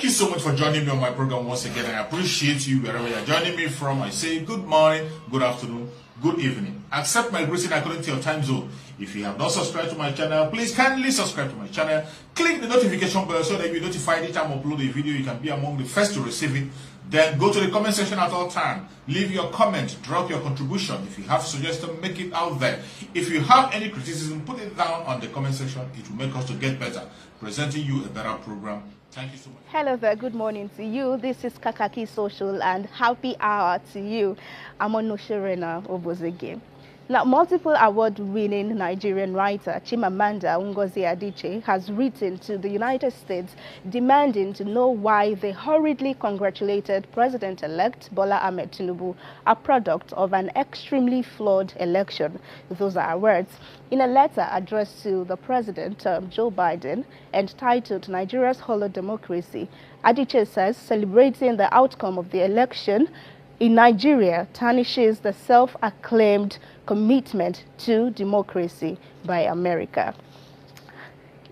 you so much for joining me on my program once again. I appreciate you wherever you're joining me from. I say good morning, good afternoon, good evening. Accept my greeting according to your time zone. If you have not subscribed to my channel, please kindly subscribe to my channel. Click the notification bell so that you'll be notified each time I upload a video. You can be among the first to receive it. Then go to the comment section at all time. Leave your comment, drop your contribution. If you have suggestions, make it out there. If you have any criticism, put it down on the comment section. It will make us to get better, presenting you a better program. Thank you so much. Hello there, good morning to you. This is Kakaki Social and happy hour to you. I'm on Nosherena Obozege. Now, multiple award-winning Nigerian writer Chimamanda Ngozi Adichie has written to the United States demanding to know why they hurriedly congratulated President-elect Bola Amed Tinubu, a product of an extremely flawed election. Those are her words. In a letter addressed to the President, Joe Biden, entitled Nigeria's Hollow Democracy, Adichie says celebrating the outcome of the election in Nigeria tarnishes the self-acclaimed commitment to democracy by America.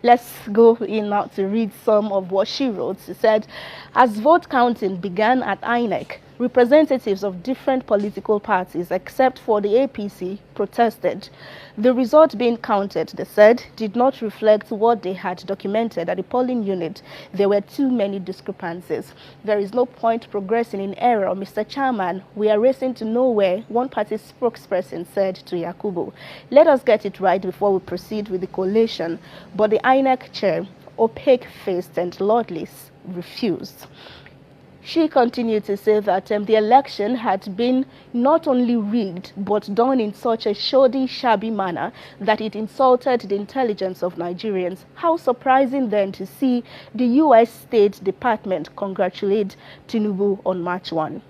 Let's go in now to read some of what she wrote. She said, as vote counting began at INEC, representatives of different political parties, except for the APC, protested. The result being counted, they said, did not reflect what they had documented at the polling unit. There were too many discrepancies. There is no point progressing in error, Mr. Chairman. We are racing to nowhere, one party spokesperson said to Yakubu. Let us get it right before we proceed with the collation. But the INEC chair, opaque-faced and lordless, refused. She continued to say that the election had been not only rigged, but done in such a shoddy, shabby manner that it insulted the intelligence of Nigerians. How surprising then to see the U.S. State Department congratulate Tinubu on March 1.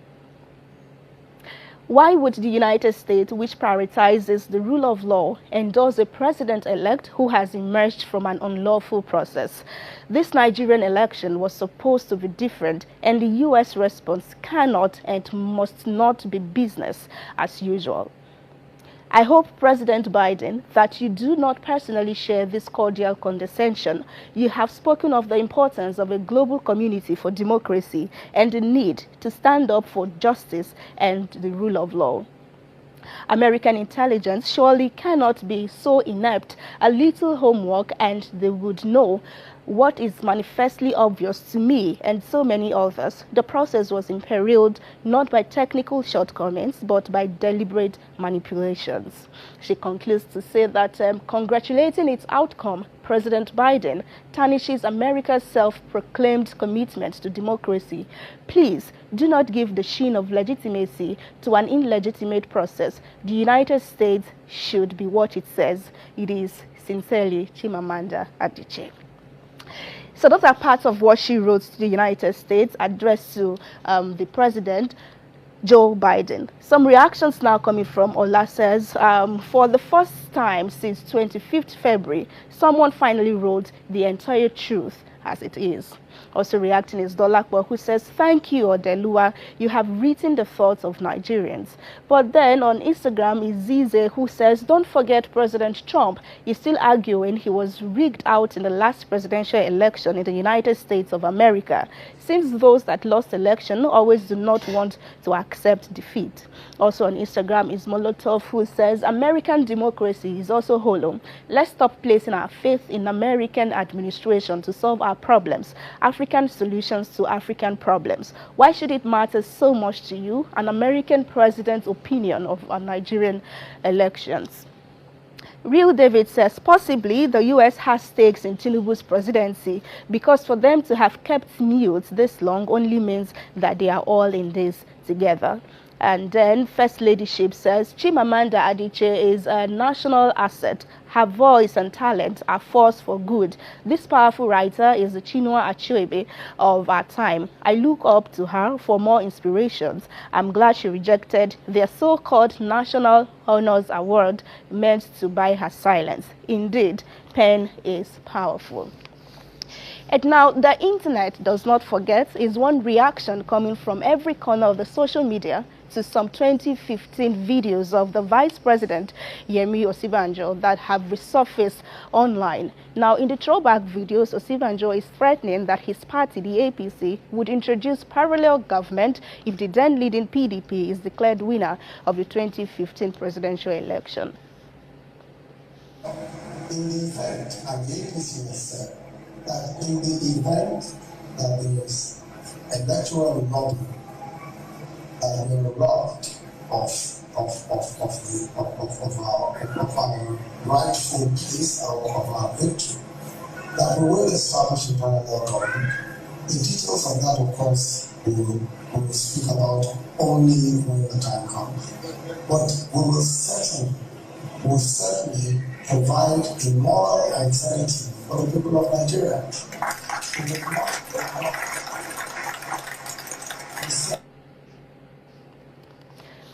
Why would the United States, which prioritizes the rule of law, endorse a president-elect who has emerged from an unlawful process? This Nigerian election was supposed to be different, and the U.S. response cannot and must not be business as usual. I hope, President Biden, that you do not personally share this cordial condescension. You have spoken of the importance of a global community for democracy and the need to stand up for justice and the rule of law. American intelligence surely cannot be so inept. A little homework and they would know what is manifestly obvious to me and so many others. The process was imperiled not by technical shortcomings but by deliberate manipulations. She concludes to say that congratulating its outcome, President Biden, tarnishes America's self-proclaimed commitment to democracy. Please do not give the sheen of legitimacy to an illegitimate process. The United States should be what it says. It is sincerely Chimamanda Adichie. So those are parts of what she wrote to the United States addressed to the President, Joe Biden. Some reactions now coming from Ola says, for the first time since 25th February, someone finally wrote the entire truth as it is. Also reacting is Dolakbo, who says, thank you, Odelua. You have written the thoughts of Nigerians. But then on Instagram is Zize, who says, don't forget President Trump is still arguing he was rigged out in the last presidential election in the United States of America, since those that lost election always do not want to accept defeat. Also on Instagram is Molotov, who says, American democracy is also hollow. Let's stop placing our faith in American administration to solve our problems. African solutions to African problems. Why should it matter so much to you, an American president's opinion of our Nigerian elections? Real David says, possibly the U.S. has stakes in Tinubu's presidency because for them to have kept mute this long only means that they are all in this together. And then First Ladyship says, Chimamanda Adichie is a national asset. Her voice and talent are force for good. This powerful writer is the Chinua Achebe of our time. I look up to her for more inspirations. I'm glad she rejected their so-called National Honors Award meant to buy her silence. Indeed, pen is powerful. And now, the internet does not forget is one reaction coming from every corner of the social media to some 2015 videos of the Vice President Yemi Osinbajo that have resurfaced online. Now, in the throwback videos, Osinbajo is threatening that his party, the APC, would introduce parallel government if the then leading PDP is declared winner of the 2015 presidential election. In the event, and the APC has said that in the event that there is electoral lobby that will be robbed of our rightful place or of our victory, that we will establish a parallel government. The details of that, of course, we will speak about only when the time comes. But we will certainly provide a moral alternative for the people of Nigeria.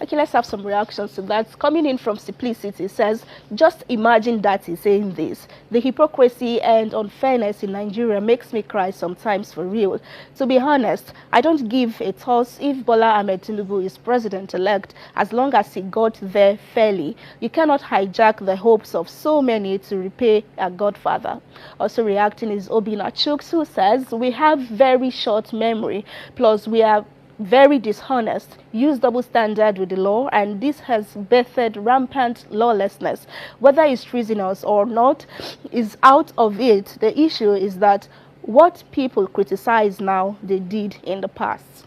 Okay, let's have some reactions to that. Coming in from Simplicity says, just imagine that he's saying this. The hypocrisy and unfairness in Nigeria makes me cry sometimes, for real. To be honest, I don't give a toss if Bola Amed Tinubu is president-elect as long as he got there fairly. You cannot hijack the hopes of so many to repay a godfather. Also reacting is Obina Chuks, who says, we have very short memory, plus we are very dishonest, use double standard with the law, and this has birthed rampant lawlessness. Whether it's treasonous or not is out of it. The issue is that what people criticize now, they did in the past.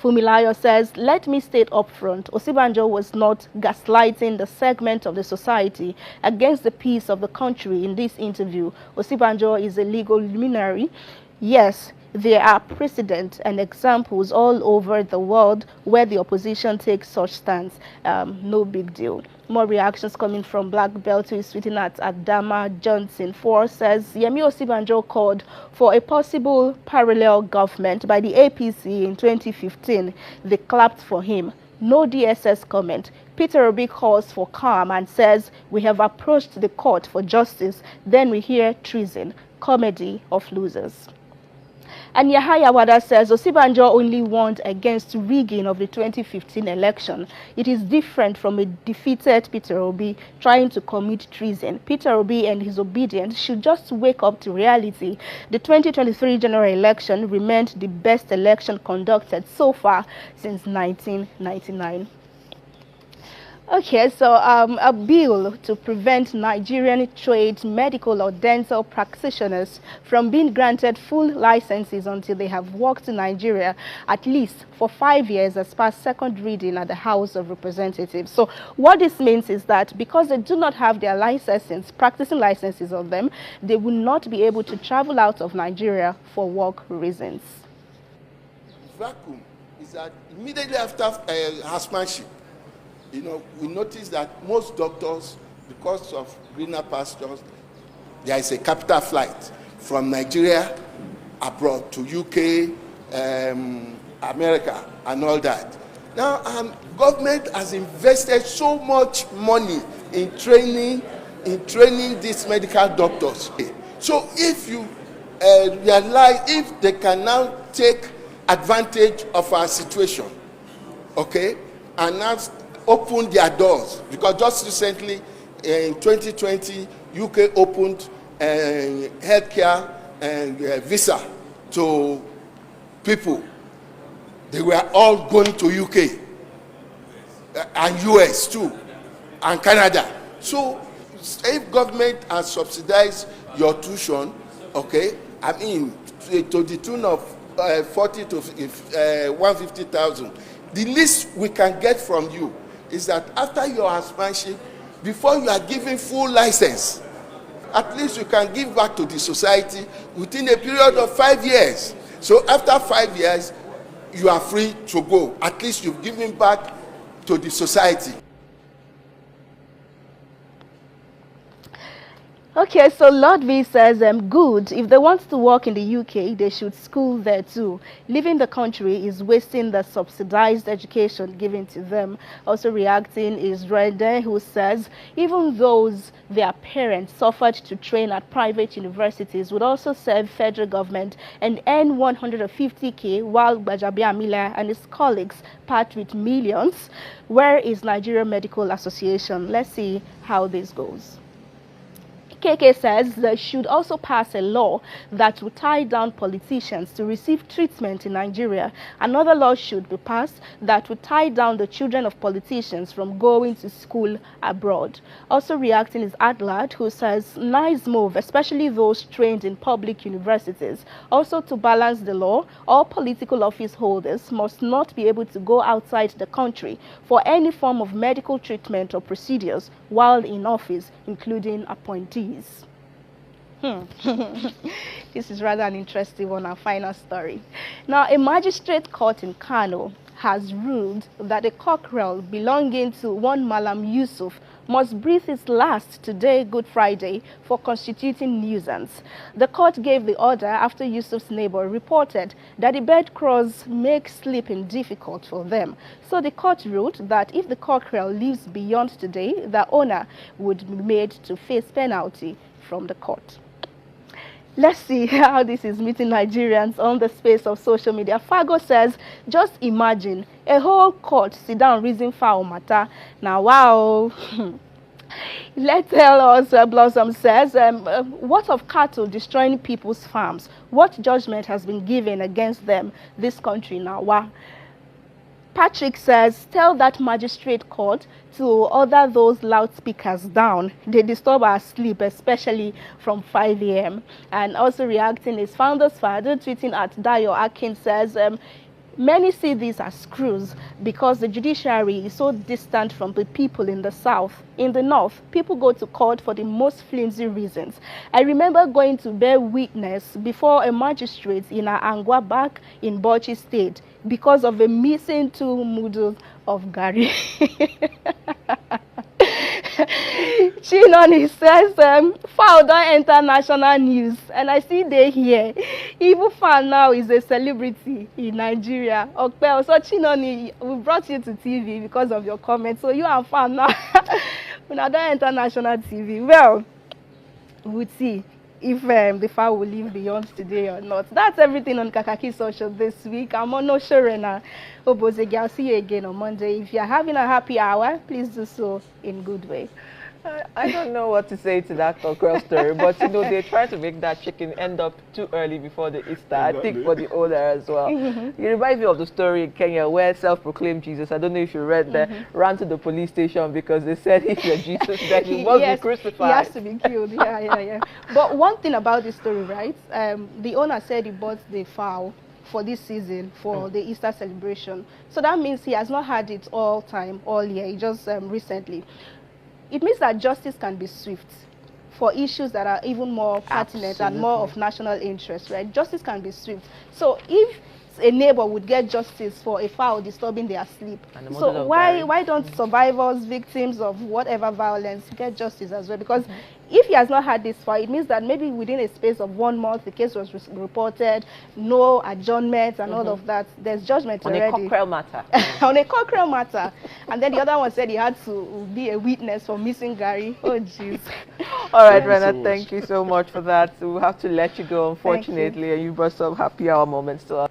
Fumilayo says, let me state up front, Osinbajo was not gaslighting the segment of the society against the peace of the country in this interview. Osinbajo is a legal luminary. Yes, there are precedents and examples all over the world where the opposition takes such stance. No big deal. More reactions coming from Black Belt, who is tweeting at Adama Johnson 4, says Yemi Osinbajo called for a possible parallel government by the APC in 2015. They clapped for him. No DSS comment. Peter Obi calls for calm and says we have approached the court for justice. Then we hear treason. Comedy of losers. And Yahaya Wada says Osinbajo only warned against rigging of the 2015 election. It is different from a defeated Peter Obi trying to commit treason. Peter Obi and his obedience should just wake up to reality. The 2023 general election remained the best election conducted so far since 1999. Okay, so a bill to prevent Nigerian trained medical or dental practitioners from being granted full licenses until they have worked in Nigeria at least for 5 years has passed second reading at the House of Representatives. So what this means is that because they do not have their licenses, practicing licenses on them, they will not be able to travel out of Nigeria for work reasons. Vacuum is that immediately after housemanship, you know, we notice that most doctors, because of greener pastures, there is a capital flight from Nigeria abroad to UK, America, and all that. Now, government has invested so much money in training these medical doctors. So, if you realize, if they can now take advantage of our situation, okay, and now open their doors, because just recently in 2020 UK opened healthcare and visa to people. They were all going to UK and US too and Canada. So if government has subsidized your tuition, okay, I mean to the tune of 40 to 150,000, the least we can get from you is that after your husbandship, before you are given full license, at least you can give back to the society within a period of 5 years. So after 5 years, you are free to go. At least you've given back to the society. Okay. Okay, so Lord V says, good. If they want to work in the UK, they should school there too. Leaving the country is wasting the subsidized education given to them. Also reacting is Rende, who says, even those their parents suffered to train at private universities would also serve federal government and earn 150k, while Gbajabiamila and his colleagues part with millions. Where is Nigeria Medical Association? Let's see how this goes. KK says they should also pass a law that will tie down politicians to receive treatment in Nigeria. Another law should be passed that will tie down the children of politicians from going to school abroad. Also reacting is Adlad, who says, nice move, especially those trained in public universities. Also, to balance the law, all political office holders must not be able to go outside the country for any form of medical treatment or procedures while in office, including appointees. This is rather an interesting one, our final story. Now, a magistrate court in Kano has ruled that a cockerel belonging to one Malam Yusuf must breathe its last today, Good Friday, for constituting nuisance. The court gave the order after Yusuf's neighbor reported that the bed crows make sleeping difficult for them. So the court ruled that if the cockerel lives beyond today, the owner would be made to face penalty from the court. Let's see how this is meeting Nigerians on the space of social media. Fago says, just imagine a whole court sit down reason foul matter. Now, wow. Let's tell us, Blossom says, what of cattle destroying people's farms? What judgment has been given against them this country now? Wow. Patrick says, tell that magistrate court to order those loudspeakers down. They disturb our sleep, especially from 5 a.m. And also reacting is Founder's Father, tweeting at Dayo Akin says, many see this as screws because the judiciary is so distant from the people in the south. In the north, people go to court for the most flimsy reasons. I remember going to bear witness before a magistrate in Angwa back in Bauchi State because of a missing 2 noodles of Gary. Chinoni says, foul don enter national news, and I see they here. Even foul now is a celebrity in Nigeria. Okay, so Chinoni, we brought you to TV because of your comments. So you are foul now. When I don't enter national TV, well, we'll see if the foul will live beyond today or not. That's everything on Kakaki Social this week. I'm on Oshorena Obozegi. I'll see you again on Monday. If you're having a happy hour, please do so in good way. I don't know what to say to that cockerel story, but you know, they try to make that chicken end up too early before the Easter. Exactly. I think for the older as well. It reminds me of the story in Kenya where self-proclaimed Jesus, I don't know if you read that, ran to the police station because they said if you're Jesus, then he must be crucified. He has to be killed. Yeah. But one thing about this story, right? The owner said he bought the fowl for this season, for the Easter celebration. So that means he has not had it all year, just recently. It means that justice can be swift for issues that are even more pertinent and more of national interest, right? Justice can be swift. So if a neighbor would get justice for a fowl disturbing their sleep, so why don't survivors, victims of whatever violence get justice as well? Because if he has not had this far, it means that maybe within a space of 1 month, the case was reported, no adjournment and all of that. There's judgment on already. On a cockerel matter. On a cockerel matter. And then the other one said he had to be a witness for missing Gary. Oh, jeez. All right, Rena, thank you so much for that. So we'll have to let you go, unfortunately. And you brought some happy hour moments to us.